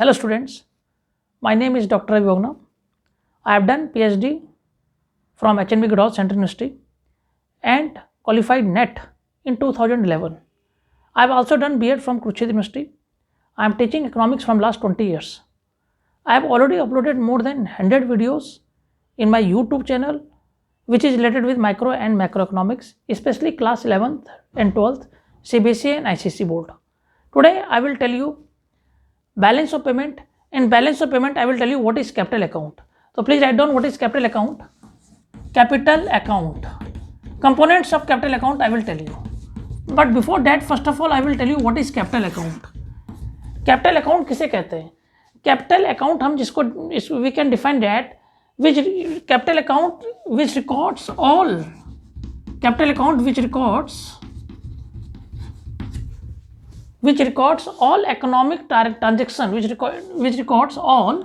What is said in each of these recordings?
Hello students, my name is Dr. Ravi Bogna. I have done PhD from HNB Gurgaon Central University and qualified NET in 2011. I have also done B.Ed from Kurukshetra University. I am teaching economics from last 20 years. I have already uploaded more than 100 videos in my YouTube channel which is related with micro and macroeconomics, especially class 11th and 12th, CBSE and ICSE board. Today I will tell you balance of payment. In balance of payment I will tell you what is capital account. So please write down what is capital account. Capital account. Components of capital account I will tell you. But before that, first of all I will tell you what is capital account. Capital account किसे कहते हैं? Capital account हम जिसको we can define that which capital account which records all capital account which records all economic transaction which records all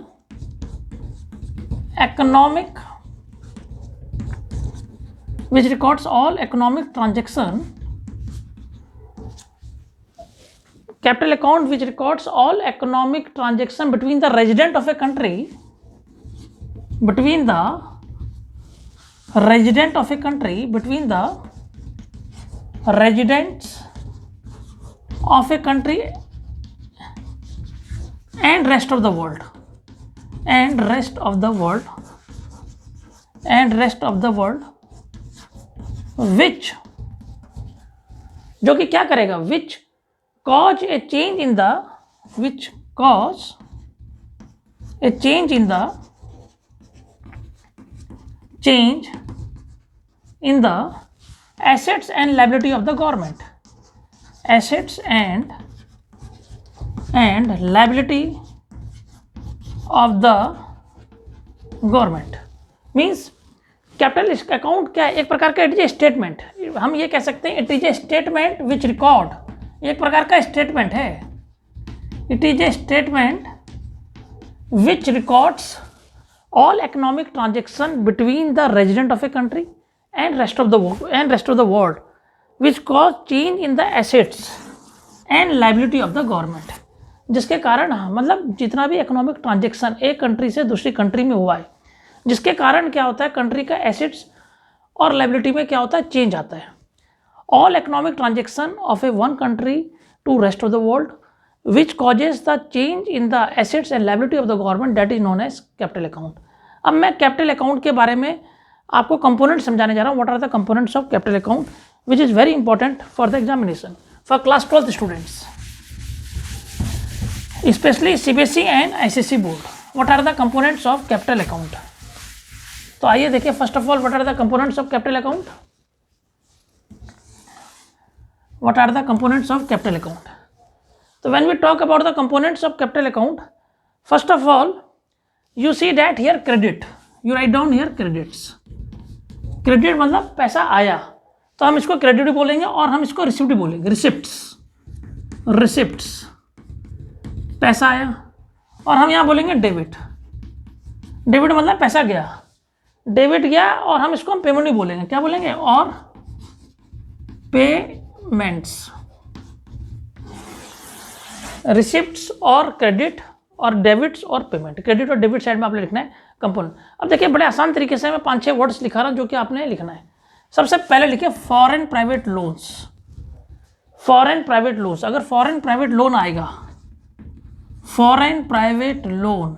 economic transaction. Capital account which records all economic transaction between the resident of a country, between the residents of a country and rest of the world, which जो कि क्या करेगा, which cause a change in the assets and liability of the government. Assets and liability of the government means capital account क्या है? एक प्रकार का it is a statement. हम ये कह सकते हैं it is a statement which record, एक प्रकार का स्टेटमेंट है. It is a statement which records all economic transaction between the resident of a country and rest of the world which cause change in the assets and liability of the government. जिसके कारण मतलब जितना भी economic transaction एक country से दूसरी country में हुआ है, जिसके कारण क्या होता है, कंट्री का एसेट्स और लाइबिलिटी में क्या होता है, चेंज आता है. All economic transaction of a one country to rest of the world which causes the change in the assets and liability of the government, that is known as capital account. अब मैं capital account के बारे में आपको component समझाने जा रहा हूँ. What are the components of capital account which is very important for the examination for class 12th students, specially CBSE and ICSE board. What are the components of capital account? तो आइए देखिए, first of all what are the components of capital account. What are the components of capital account? So when we talk about the components of capital account, first of all you see that here credit, you write down here credits. Credit मतलब पैसा आया, तो हम इसको credit बोलेंगे और हम इसको रिसिप्ट बोलेंगे. रिसिप्ट्स पैसा आया, और हम यहाँ बोलेंगे डेबिट. डेबिट मतलब पैसा गया, डेबिट गया, और हम इसको पेमेंट नहीं बोलेंगे, क्या बोलेंगे, और पेमेंट्स. रिसिप्ट्स और क्रेडिट और डेबिट्स और पेमेंट. क्रेडिट और डेबिट साइड में आपने लिखना है कंपोनेंट. अब देखिए बड़े आसान तरीके से मैं 5-6 वर्ड्स लिखा रहा हूँ जो कि आपने लिखना है. सबसे पहले लिखिए foreign private loans. Foreign private loans, अगर फॉरेन प्राइवेट लोन आएगा, फॉरेन प्राइवेट लोन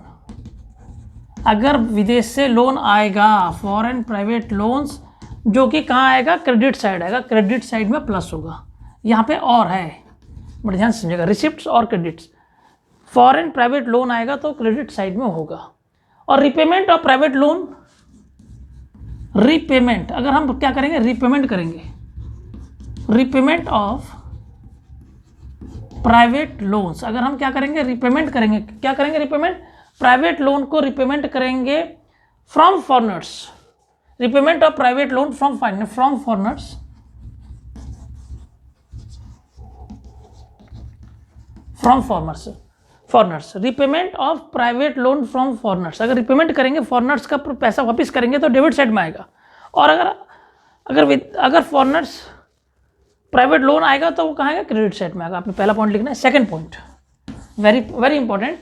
अगर विदेश से लोन आएगा, फॉरेन प्राइवेट लोन्स, जो कि कहाँ आएगा, क्रेडिट साइड आएगा. क्रेडिट साइड में प्लस होगा, यहाँ पे और है, बड़े ध्यान से समझिएगा. रिसिप्ट्स और क्रेडिट्स, फॉरेन प्राइवेट लोन आएगा तो क्रेडिट साइड में होगा. और repayment of private loan, repayment अगर हम क्या करेंगे, रीपेमेंट करेंगे. रीपेमेंट ऑफ प्राइवेट लोन्स अगर हम क्या करेंगे, रीपेमेंट करेंगे. क्या करेंगे, रीपेमेंट. प्राइवेट लोन को रीपेमेंट करेंगे from foreigners. Repayment of private loan from foreigners. From foreigners. Repayment of private loan from foreigners, अगर रिपेमेंट करेंगे, फॉरनर्स का पैसा वापस करेंगे तो डेबिट साइड में आएगा. और अगर फॉरनर्स प्राइवेट लोन आएगा तो वो कहाँ आएगा, क्रेडिट साइड में आएगा. आपने पहला पॉइंट लिखना है. Second point very very important,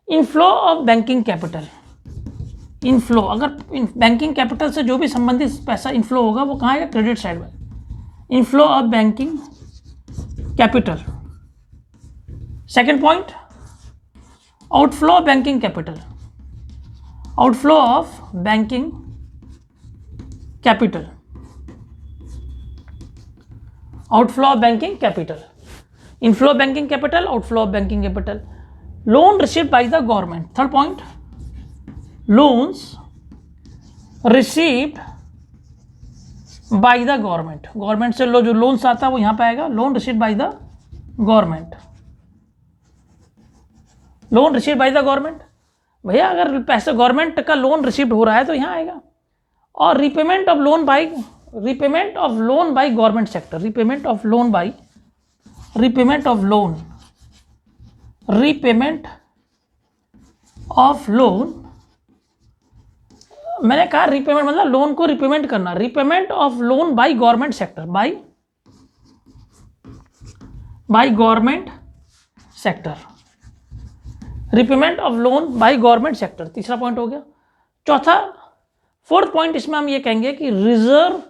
inflow of banking capital, inflow, अगर बैंकिंग कैपिटल से जो भी संबंधित पैसा इनफ्लो होगा वो कहाँ आएगा, क्रेडिट साइड में। Inflow of banking capital. Second point, outflow of banking capital, outflow of banking capital, outflow of banking capital, inflow of banking capital, outflow of banking capital. Loan received by the government, third point, loans received by the government, government से जो loans आता है वो यहां पे आएगा, loan received by the government, loan received by the government. भैया अगर पैसे गवर्नमेंट का लोन रिसीव्ड हो रहा है तो यहां आएगा। और repayment of loan bye, repayment of loan by government sector, repayment of loan bye, repayment of loan, repayment of loan, मैंने कहा रीपेमेंट मतलब लोन को रिपेमेंट करना, repayment of loan by government sector, by government sector, repayment of loan by government sector, तीसरा point हो गया। चौथा, fourth point इसमें हम ये कहेंगे कि reserve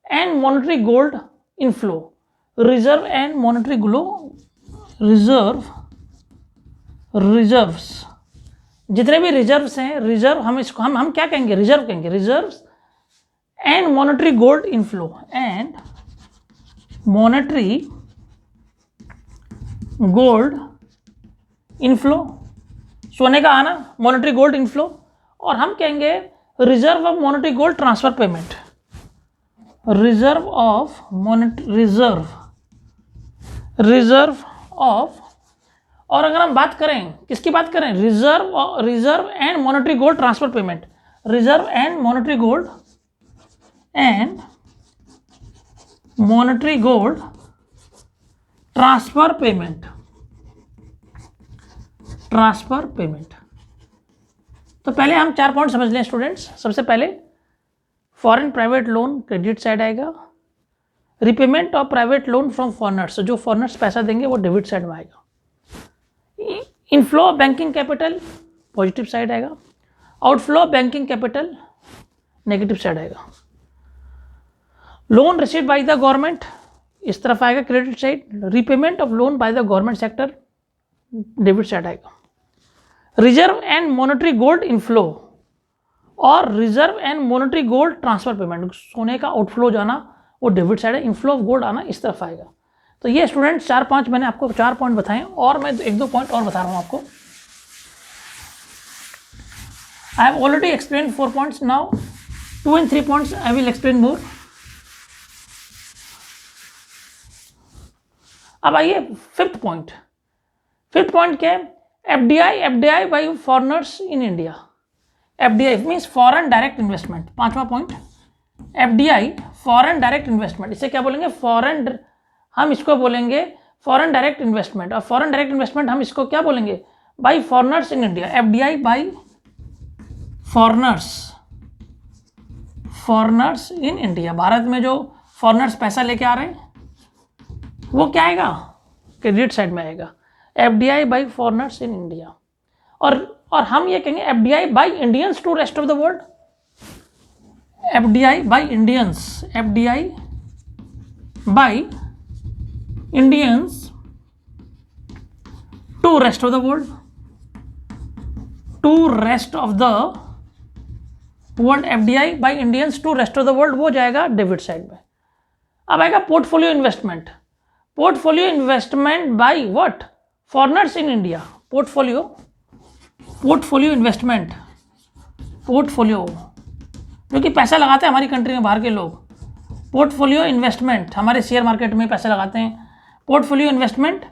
and monetary gold inflow, reserve and monetary glow, reserves, जितने भी रिजर्व्स हैं, रिजर्व हम इसको हम क्या कहेंगे, रिजर्व कहेंगे, reserves and monetary gold inflow, and monetary gold inflow, सोने का आना, मॉनेटरी गोल्ड इनफ्लो। और हम कहेंगे reserve of monetary gold transfer payment, reserve of monetary, reserve of, और अगर हम बात करें किसकी बात करें, reserve and monetary gold transfer payment, reserve and monetary gold and monetary gold transfer payment, transfer payment. तो पहले हम 4 पॉइंट समझ लें स्टूडेंट्स। सबसे पहले foreign private loan credit side आएगा, repayment of private loan from foreigners, जो फॉरेनर्स पैसा देंगे वो डेबिट साइड में आएगा। Inflow of banking capital positive side आएगा, outflow of banking capital negative side आएगा। Loan received by the government इस तरफ आएगा credit side, repayment of loan by the government sector debit side आएगा। Reserve and monetary gold inflow और reserve and monetary gold transfer payment, सोने का outflow जाना वो डेबिट साइड है, इनफ्लो ऑफ गोल्ड आना इस तरफ आएगा। तो ये स्टूडेंट्स 4-5 मैंने आपको 4 पॉइंट बताए, और मैं 1-2 पॉइंट और बता रहा हूँ आपको। I have already explain 4 points, now 2 and 3 points I will explain more. अब आइए फिफ्थ पॉइंट क्या है, FDI by foreigners in India, FDI means foreign direct investment. 5वां point, FDI foreign direct investment, इसे क्या बोलेंगे, फॉरेन, हम इसको बोलेंगे फॉरेन डायरेक्ट इन्वेस्टमेंट। और फॉरेन डायरेक्ट इन्वेस्टमेंट हम इसको क्या बोलेंगे, by foreigners in India, FDI by foreigners in India. Bharat में जो फॉरेनर्स पैसा लेके आ रहे हैं वो क्या आएगा, क्रेडिट साइड में आएगा, FDI by foreigners in India. और हम ये कहेंगे FDI by Indians to rest of the world, FDI by Indians, FDI by Indians to rest of the world, to rest of the world, FDI by Indians to rest of the world वो जाएगा debit side में। अब आएगा portfolio investment, portfolio investment by what, foreigners in India, portfolio investment, portfolio जो कि पैसा लगाते हैं हमारी कंट्री में बाहर के लोग, पोर्टफोलियो इन्वेस्टमेंट हमारे शेयर मार्केट में पैसा लगाते हैं, portfolio investment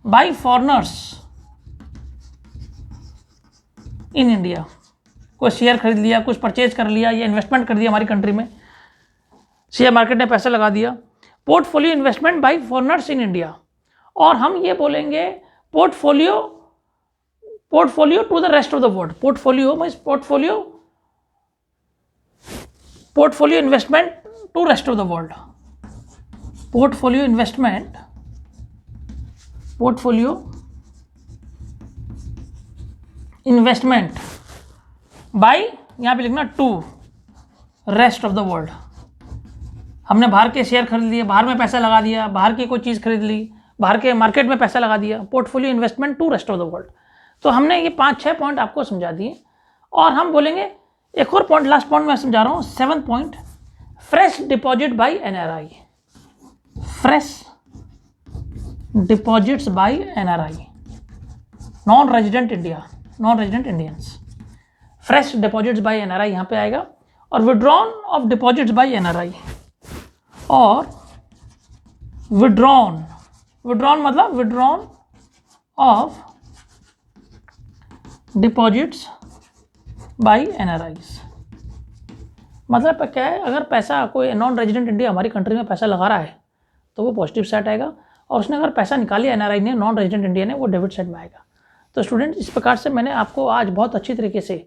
by foreigners in India, कोई शेयर खरीद लिया, कुछ परचेज कर लिया या इन्वेस्टमेंट कर दिया हमारी कंट्री में, शेयर मार्केट में पैसा लगा दिया, portfolio investment by foreigners in India. और हम ये बोलेंगे portfolio to the rest of the world, portfolio means portfolio investment to rest of the world, portfolio investment, portfolio investment by, यहाँ पे लिखना to rest of the world. हमने बाहर के शेयर खरीद लिए, बाहर में पैसा लगा दिया, बाहर की कोई चीज़ खरीद ली, बाहर के मार्केट में पैसा लगा दिया, portfolio investment to rest of the world. तो हमने ये 5-6 पॉइंट आपको समझा दिए, और हम बोलेंगे एक और पॉइंट, लास्ट पॉइंट मैं समझा रहा हूँ, 7th point, fresh deposit by NRI. Fresh deposits by NRI, non resident India, non resident Indians. Fresh deposits by NRI यहाँ पे आएगा, और withdrawn of deposits by NRI, और विड्रॉन मतलब withdrawn of deposits by NRIs. मतलब क्या है, अगर पैसा कोई नॉन रेजिडेंट इंडिया हमारी कंट्री में पैसा लगा रहा है तो वो पॉजिटिव साइड आएगा, और उसने अगर पैसा निकालिया एनआरआई ने, नॉन रेजिडेंट इंडिया ने, वो डेबिट साइड में आएगा। तो स्टूडेंट, इस प्रकार से मैंने आपको आज बहुत अच्छी तरीके से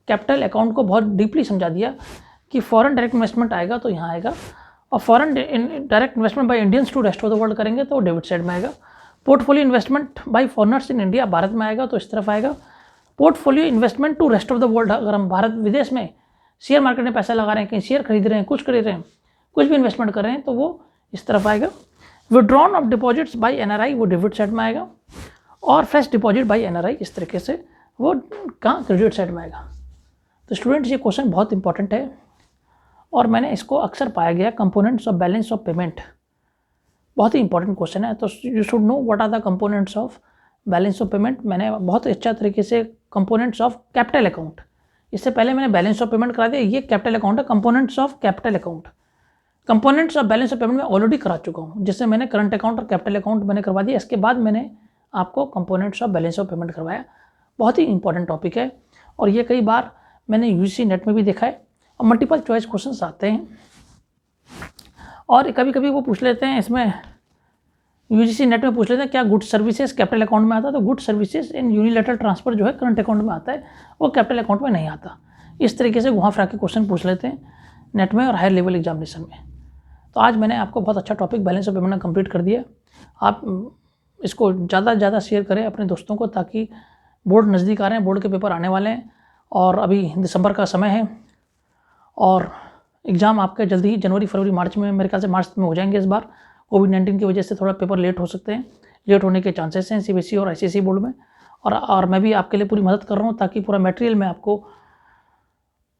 कैपिटल अकाउंट को बहुत डीपली समझा दिया कि फॉरेन डायरेक्ट इन्वेस्टमेंट आएगा तो यहाँ आएगा, और foreign direct investment by Indians to rest of the world करेंगे तो डेबिट साइड में आएगा। Portfolio investment by foreigners in India Bharat में आएगा तो इस तरफ आएगा। Portfolio investment to rest of the world, अगर हम भारत विदेश में शेयर मार्केट में पैसा लगा रहे हैं, कहीं शेयर खरीद रहे हैं, कुछ खरीद रहे हैं, कुछ भी इन्वेस्टमेंट कर रहे हैं, तो वो इस तरफ आएगा। Withdrawn of deposits by NRI वो डेबिट साइड में आएगा, और फ्रेश डिपॉजिट बाय एनआरआई इस तरीके से वो कहाँ, क्रेडिट साइड में आएगा। तो स्टूडेंट्स, ये क्वेश्चन बहुत इंपॉर्टेंट है, और मैंने इसको अक्सर पाया गया, components of balance of payment, बहुत ही इंपॉर्टेंट क्वेश्चन है। तो you should know what are the components of balance of payment. मैंने बहुत अच्छा तरीके से कंपोनेंट्स ऑफ कैपिटल अकाउंट, इससे पहले मैंने बैलेंस ऑफ पेमेंट करा दिया, ये कैपिटल अकाउंट है, components of capital account. Components of balance of payment में ऑलरेडी करा चुका हूँ, जिससे मैंने करंट अकाउंट और कैपिटल अकाउंट मैंने करवा दिया। इसके बाद मैंने आपको components of balance of payment करवाया। बहुत ही इंपॉर्टेंट टॉपिक है, और ये कई बार मैंने यूजीसी नेट में भी देखा है, और मल्टीपल चॉइस क्वेश्चंस आते हैं, और कभी कभी वो पूछ लेते हैं, इसमें यूजीसी नेट में पूछ लेते हैं क्या गुड सर्विसेज कैपिटल अकाउंट में आता है, तो good services in unilateral transfer जो है करंट अकाउंट में आता है, वो कैपिटल अकाउंट में नहीं आता। इस तरीके से घुमा फिरा के क्वेश्चन पूछ लेते हैं नेट में और हायर लेवल एग्जामिनेशन में। तो आज मैंने आपको बहुत अच्छा topic balance of payment complete कर दिया। आप इसको ज़्यादा से ज़्यादा शेयर करें अपने दोस्तों को, ताकि बोर्ड नज़दीक आ रहे हैं, बोर्ड के पेपर आने वाले हैं, और अभी दिसंबर का समय है, और एग्ज़ाम आपके जल्दी ही जनवरी, फरवरी, मार्च में, मेरे ख्याल से मार्च में हो जाएंगे। इस बार कोविड-19 की वजह से थोड़ा पेपर लेट हो सकते हैं, लेट होने के चांसेस हैं सीबीएसई और आईसीएसई बोर्ड में, और मैं भी आपके लिए पूरी मदद कर रहा हूँ, ताकि पूरा मटेरियल मैं आपको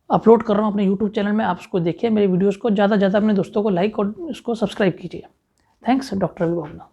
अपलोड कर रहा हूँ अपने यूट्यूब चैनल में। आप उसको देखिए, मेरे वीडियोज़ को ज़्यादा से ज़्यादा अपने दोस्तों को लाइक और उसको सब्सक्राइब कीजिए। थैंक्स, डॉक्टर रवि भावना।